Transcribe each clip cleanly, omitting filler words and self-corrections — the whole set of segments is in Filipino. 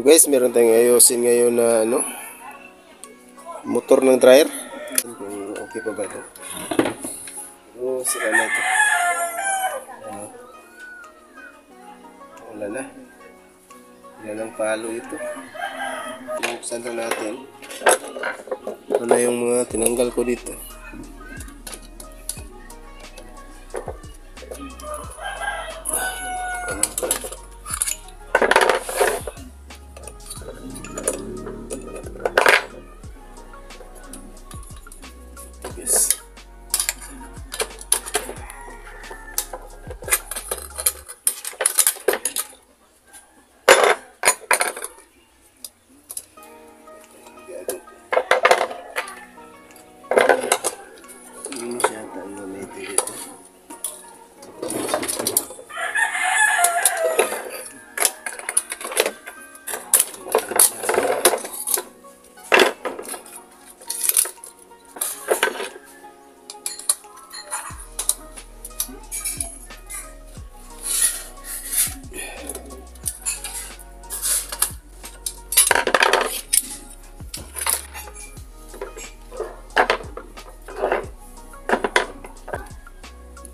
So guys, meron tayong ayusin ngayon na motor ng dryer. Kung okay pa ba ito. Pero sira na ito. Wala na. Wala ng palo ito. Buksan na natin. Ito na yung mga tinanggal ko dito. Yes. Ini siya tayo gamitin dito.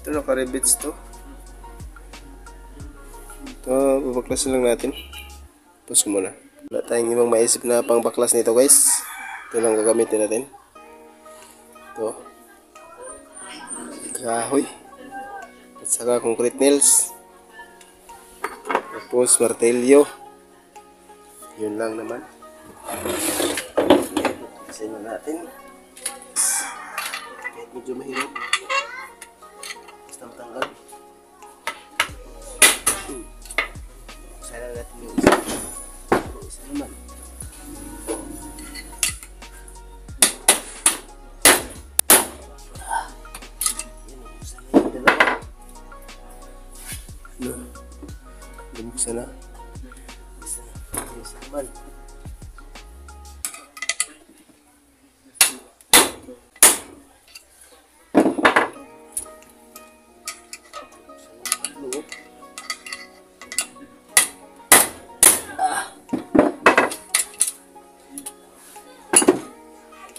Ito naka-rivets to. Ito, babaklasin lang natin. Tapos muna. Wala tayong ibang maisip na pang baklas nito guys. Ito lang gagamitin natin. Ito. Kahoy. At saka concrete nails. Tapos martelyo. Yun lang naman. Baklasin na natin. Medyo mahirap. Matanggal. Sana natin yung isa. Isa naman. Yan, buksan na yung dalawa. Buksan na. Isa naman.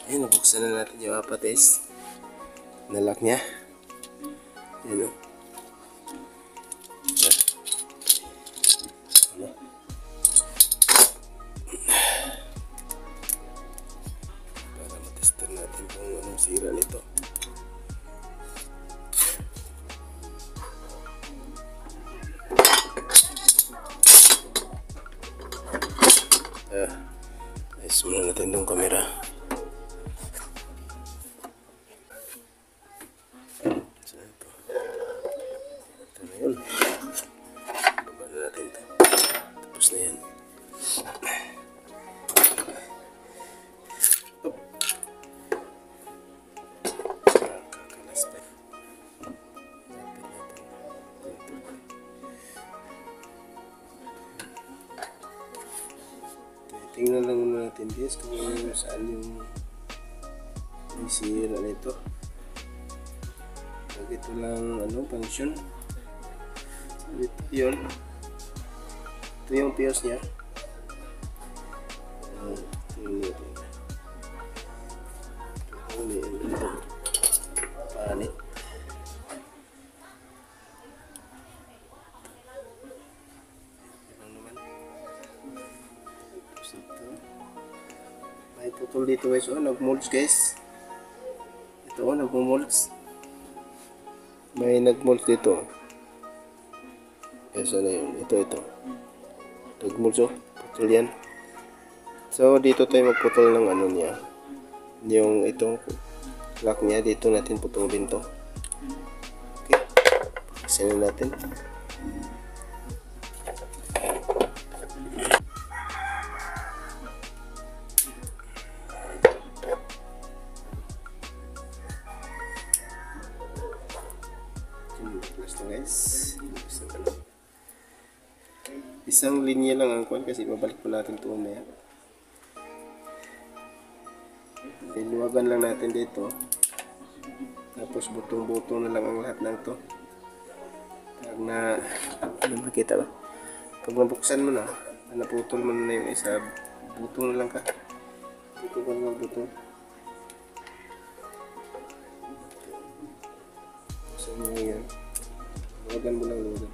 Ayun, nabuksan na natin yung apat guys. Nalock niya. Ayun o. Para matester natin kung anong sira nito. Ayos muna natin itong camera. Yun. Baba na natin ito. Tapos na yan. Kakalas pa. Tingnan lang muna natin guys kung saan yung sira nito. Pag ito lang function. Ito yun. Ito yung fuse niya. Panit. May putol dito guys. Nag-molds guys. Ito nag-molds. May nag-molds dito. Yes, ano yun? Ito. Nag-molds putol yan. So, dito tayo magputol ng niya. Yung itong lock niya. Dito natin putulin to. Okay. Pagkasin na natin. Guys, isang linya lang ang kuwan kasi babalik po natin ito mamaya. Liwagan lang natin dito, tapos butong-butong na lang ang lahat ng to. Pag na makita ba? Pag nabuksan mo na, naputol mo na yung isa, butong na lang ka. Butong ka naman, butong. Saan mo yan? Luwagan mo lang, luwagan.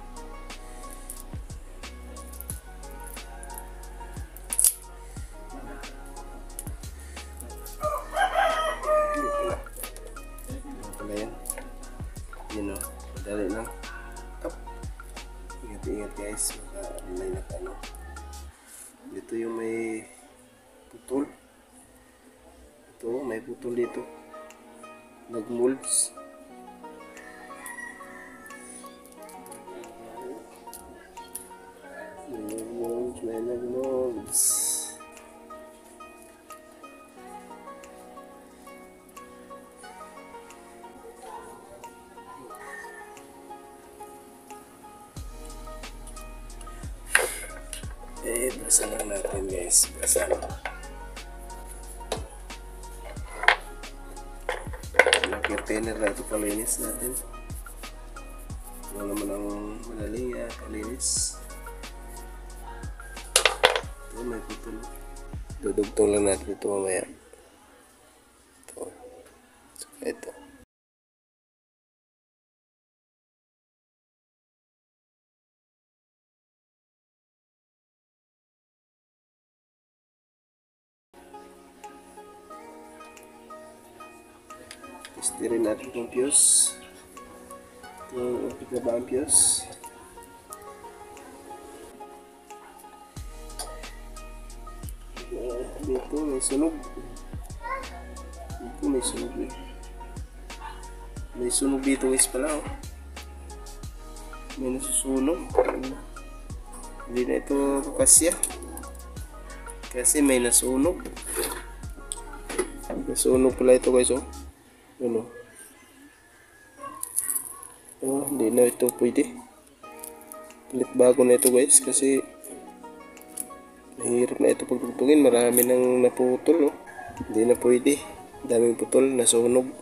Pala yan. Yun o, madali lang. Up. Ingat-ingat guys, may nakano. Dito yung may putol. Ito, may putol dito. Nag-molds. May nag-molds. Basa lang natin guys. Basa lang. Curtainer na ito palinis natin. Wala naman ang madaling palinis. Ito may putol. Dudugtong lang natin ito mamaya. Ito. Saka ito. Testirin natin itong fuse. Itong upit na ba ang fuse? Dito may sunog. Dito may sunog eh. May sunog dito guys pala oh. May nasusunog. Hindi na ito kakasya. Kasi may nasunog. Nasunog pala ito guys oh. Ano? Oh, hindi na ito pwede. Palit bago na ito guys kasi mahirap na ito pagtugtugin. Marami nang naputol oh. Hindi na pwede. Daming putol, nasunog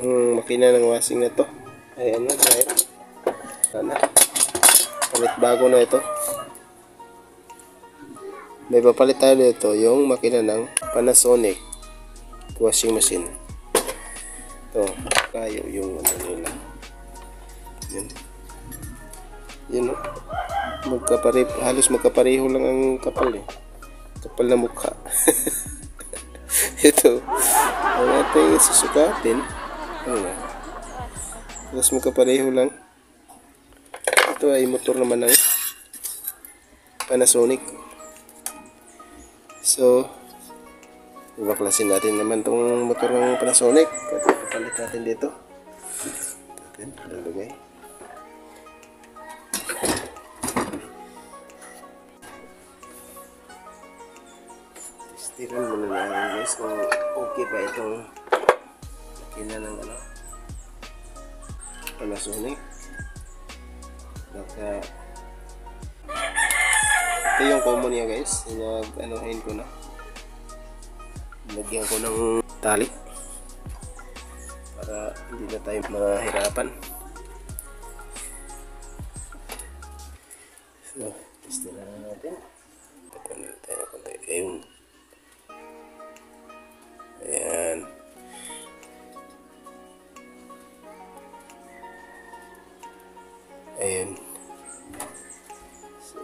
ang makina ng washing na to. Ayan na, dahil sana palit bago na ito. May papalit tayo dito yung makina ng Panasonic washing machine. Ito, kayo yung ano nila. Yan. Yan o. Halos magkapareho lang ang kapal eh. Kapal na mukha. Ito. Ang ating susukatin. Ano na. Halos magkapareho lang. Ito ay motor naman ng Panasonic. So, ibaklasin natin naman itong motor ng Panasonic. Palit natin dito. Natin, lalagay. Testiran muna na guys kung okay pa itong makina ng ano Panasonic. Baka ito yung common niya guys. Nag-anuhin ko na. Lagyan ko ng tali para hindi na tayo mahirapan. So, testiran na natin. Patuloy tayo konti. Ayun. Ayan. Ayan. So,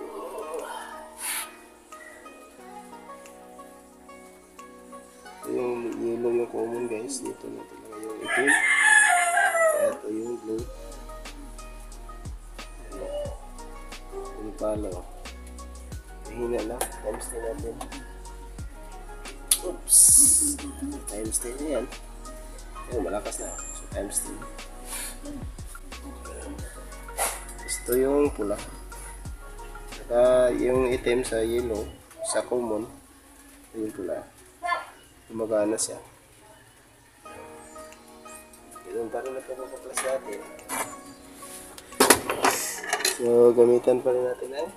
yung yellow yung common guys. Dito na talaga yung itim. Ito yung blue. Yung palo. Hina lang. Times 10 natin. Oops. Times 10 na yan. Ayun, malakas na. So, times 10. Ito yung pula. Saka yung itim sa yellow, sa common, yung pula. Gumagana siya. Ganun pa rin na pagpapaklas natin. So, gamitan pa rin natin ay.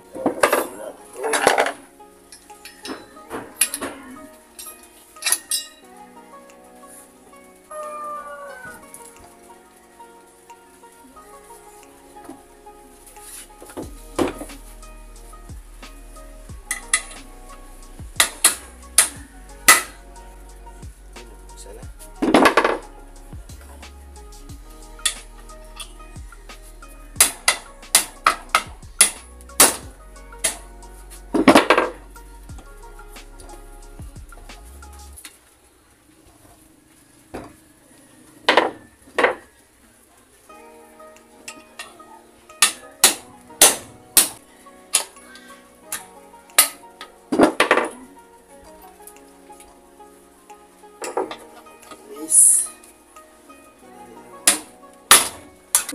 guys.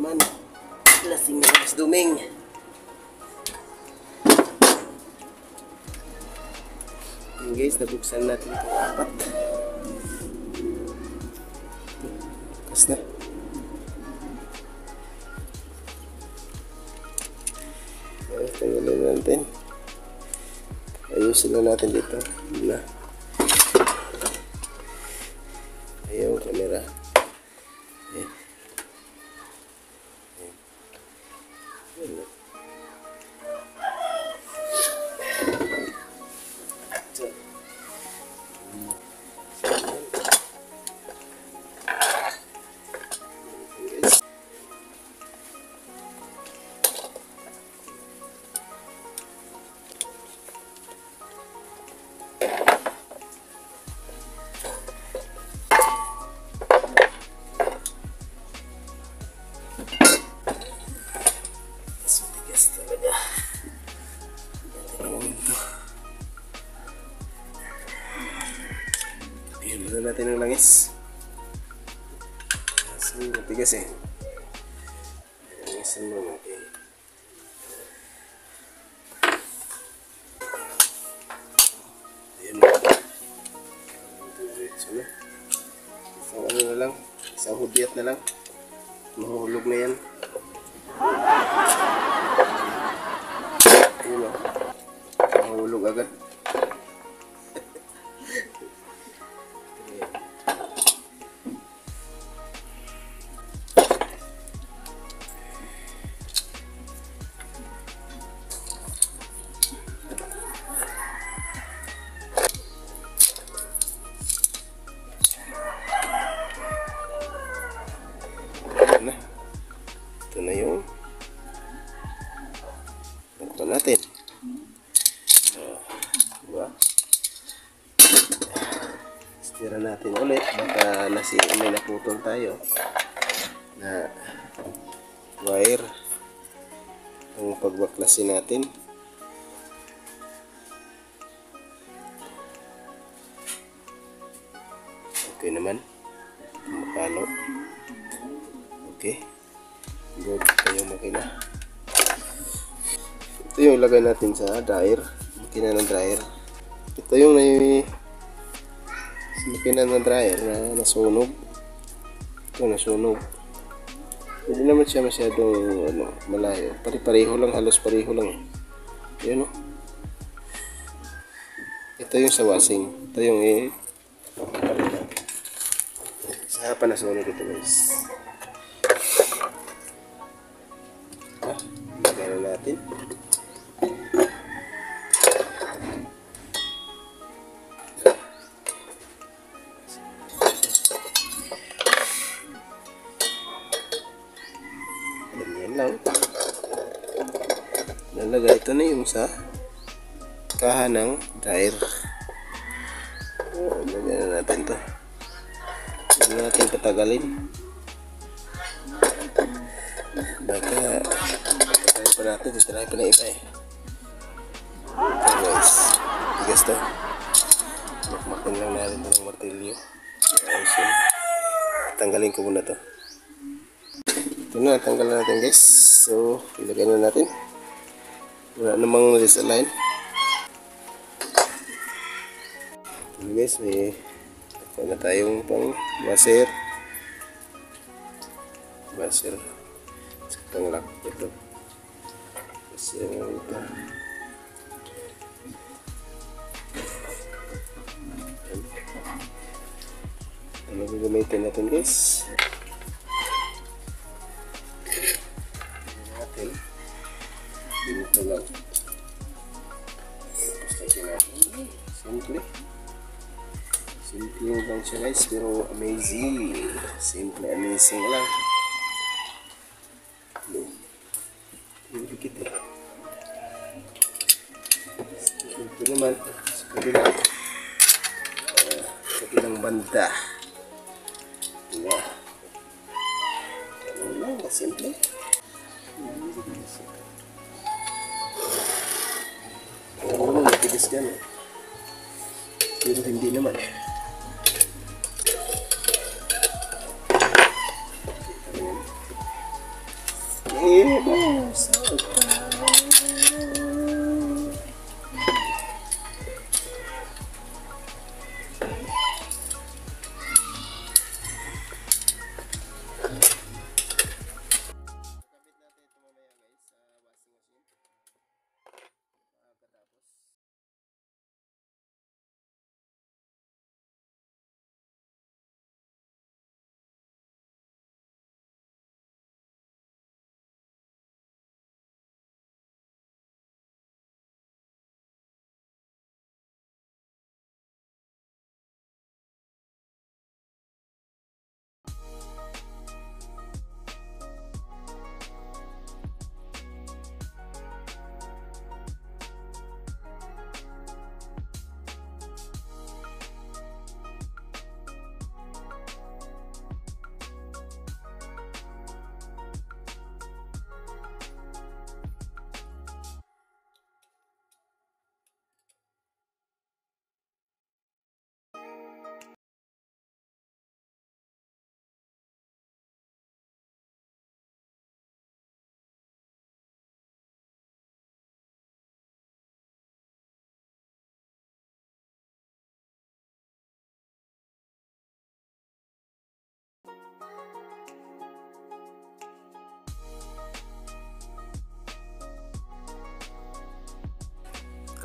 Man, lasing na mas duming. Ayan guys, nabuksan natin itong apat. Kas na. Okay, tanggalin natin. Ayusin na natin dito. Na. Ayaw, camera. Ayan. Ayan. Tingnan natin ang langis. Kasi matigas eh. Langisan mo natin. Ayan na. Diretso na. Isang ano na lang. Isang hudyat na lang. Mahuhulog na yan. Ayan na. Mahuhulog agad. Ito na yung buksan natin. Diba? Stira natin ulit. Baka may naputol tayo na wire ang pagbaklasin natin. Okay naman. Makalo. Okay. Good. Ito yung makina. Ito yung ilagay natin sa dryer. Makina ng dryer. Ito yung makina ng dryer na nasunog. Ito nasunog. Hindi naman siya masyadong malayo. Pare-pareho lang. Halos pareho lang. Yun o. Ito yung sa washing. Ito yung sa panasunog ito guys. Lagay na natin. Ganyan lang. Nalagay ito na yung sa kaha ng dryer. Lagyan na natin ito. Hindi natin patagalin. Baka pa natin, titry pa na iba eh. Okay guys, tigas to. Makmakin lang natin ito ng martilyo. Ayos yun. Tanggalin ko muna to. Ito na, tanggalan natin guys. So, ilagay na natin. Wala namang disalign. Ito guys, may na tayong pang washer. Washer. Pang lock ito. Washer ito. Ano gagamitin natin guys? Natin. Dito lang. Tapos lagyan natin. Simple. Simple lang siya guys, pero amazing. Simple, amazing lang. Yung dikit eh. Ito naman, sa kabilang banda. Diba? Ano lang, simple. Ano naman, matigas yan eh. Pero hindi naman.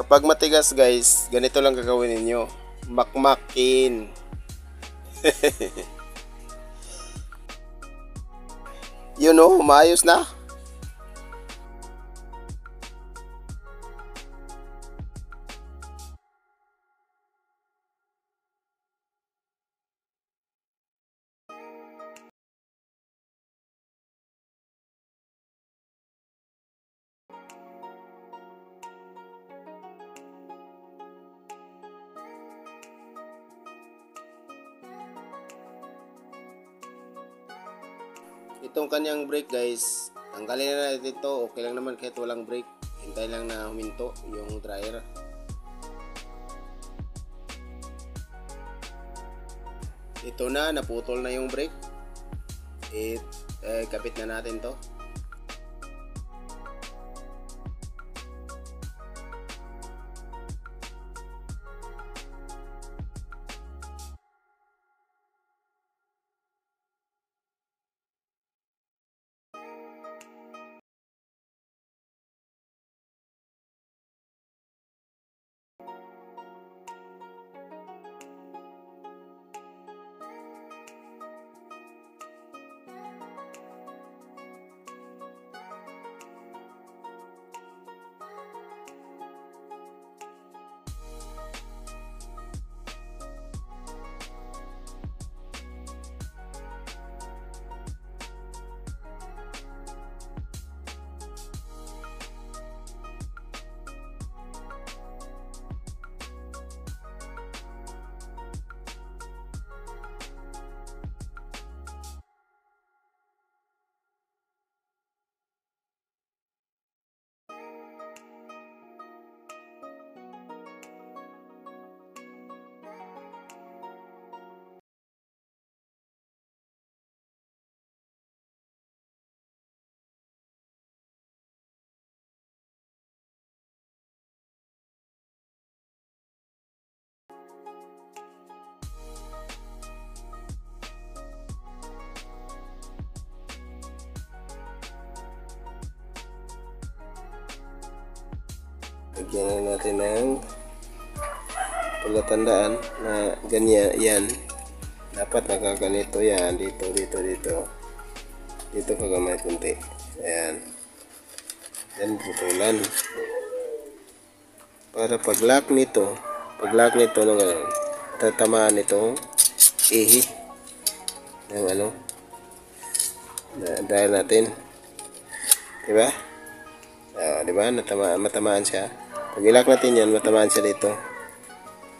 Kapag matigas guys, ganito lang gagawin ninyo. Makmakin. You know, maayos na. Itong kanyang brake guys, tanggalin na natin ito. Okay lang naman kahit walang brake. Hintay lang na huminto yung dryer. Ito na, naputol na yung brake. Kapit na natin to. Lagyan na natin ng palatandaan na ganyan yan. Dapat nakaganito yan. Dito. Dito kagamay kunti. Ayan. Yan putulan. Para pag-lock nito ng ano, tatamaan itong ihi ng ano dahil natin. Diba? Diba? Matamaan siya. Pag ilak natin yan, matamaan siya dito.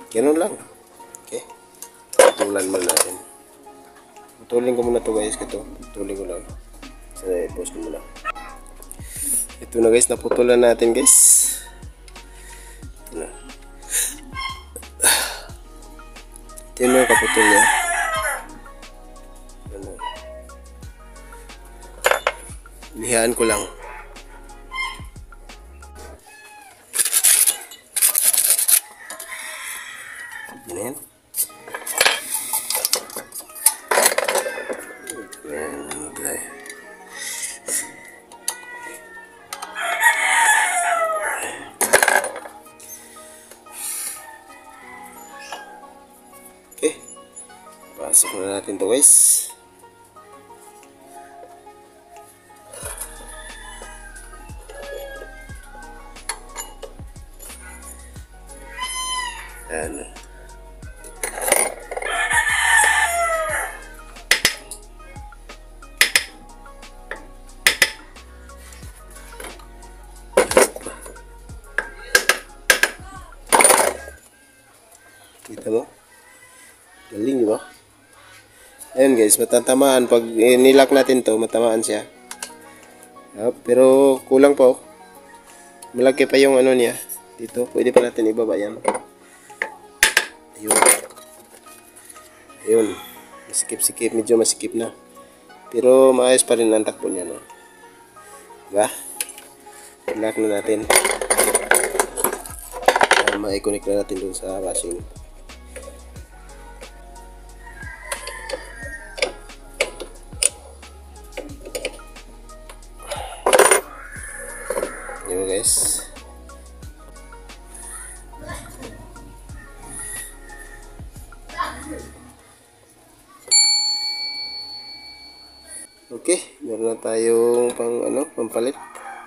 Ganun lang. Okay. Putulan mo natin. Putulin ko muna to guys. Putulin ko lang. So, i-post ko muna. Ito na guys. Naputulan natin guys. Ito na. Ito yung kaputol niya. Ano. Lihaan ko lang. Yan. Okay. Okay. Pasok na natin to guys. Ayan. Kita mo? Galing, di ba? Ayan guys, matatamaan. Pag nilak natin to, matamaan siya. Pero kulang pa oh. Malaki pa yung ano niya. Dito, pwede pa natin ibaba yan. Ayun. Ayun. Masikip-sikip, medyo masikip na. Pero maayos pa rin ang takbo niya, no? Diba? Ilak na natin. Ma-connect na natin dun sa washing. Yun guys. Okay, meron na tayong pampalit.